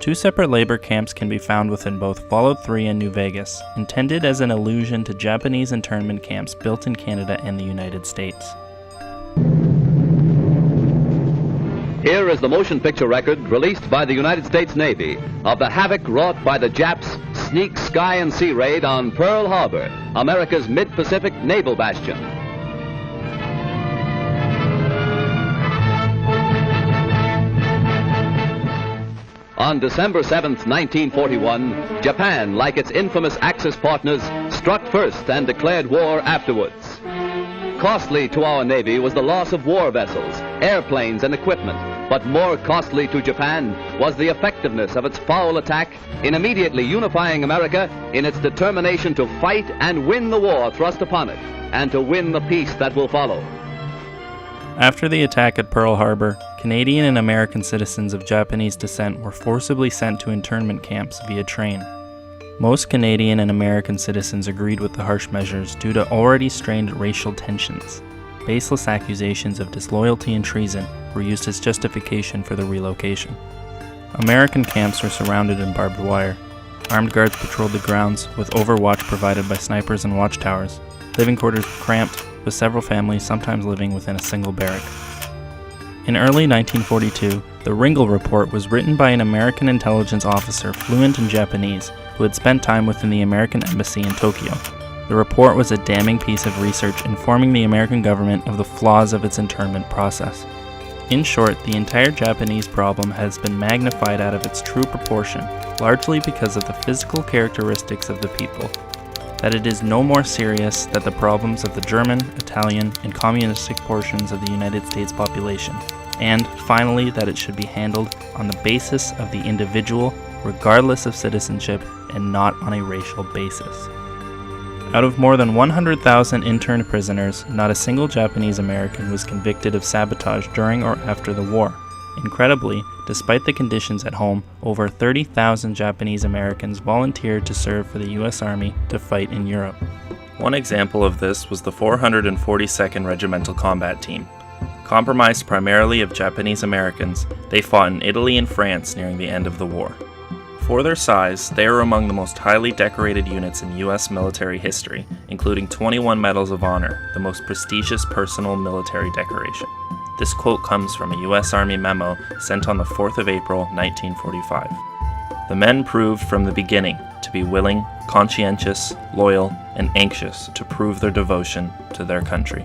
Two separate labor camps can be found within both Fallout 3 and New Vegas, intended as an allusion to Japanese internment camps built in Canada and the United States. Here is the motion picture record released by the United States Navy of the havoc wrought by the Japs' sneak sky and sea raid on Pearl Harbor, America's mid-Pacific naval bastion. On December 7th, 1941, Japan, like its infamous Axis partners, struck first and declared war afterwards. Costly to our Navy was the loss of war vessels, airplanes, and equipment, but more costly to Japan was the effectiveness of its foul attack in immediately unifying America in its determination to fight and win the war thrust upon it, and to win the peace that will follow. After the attack at Pearl Harbor, Canadian and American citizens of Japanese descent were forcibly sent to internment camps via train. Most Canadian and American citizens agreed with the harsh measures due to already strained racial tensions. Baseless accusations of disloyalty and treason were used as justification for the relocation. American camps were surrounded in barbed wire. Armed guards patrolled the grounds, with overwatch provided by snipers and watchtowers. Living quarters were cramped, with several families sometimes living within a single barrack. In early 1942, the Ringel Report was written by an American intelligence officer fluent in Japanese who had spent time within the American embassy in Tokyo. The report was a damning piece of research informing the American government of the flaws of its internment process. In short, the entire Japanese problem has been magnified out of its true proportion, largely because of the physical characteristics of the people. That it is no more serious than the problems of the German, Italian, and communistic portions of the United States population, and finally that it should be handled on the basis of the individual, regardless of citizenship, and not on a racial basis. Out of more than 100,000 interned prisoners, not a single Japanese American was convicted of sabotage during or after the war. Incredibly, despite the conditions at home, over 30,000 Japanese Americans volunteered to serve for the U.S. Army to fight in Europe. One example of this was the 442nd Regimental Combat Team. Comprised primarily of Japanese Americans, they fought in Italy and France nearing the end of the war. For their size, they are among the most highly decorated units in U.S. military history, including 21 Medals of Honor, the most prestigious personal military decoration. This quote comes from a U.S. Army memo sent on the 4th of April, 1945. The men proved from the beginning to be willing, conscientious, loyal, and anxious to prove their devotion to their country.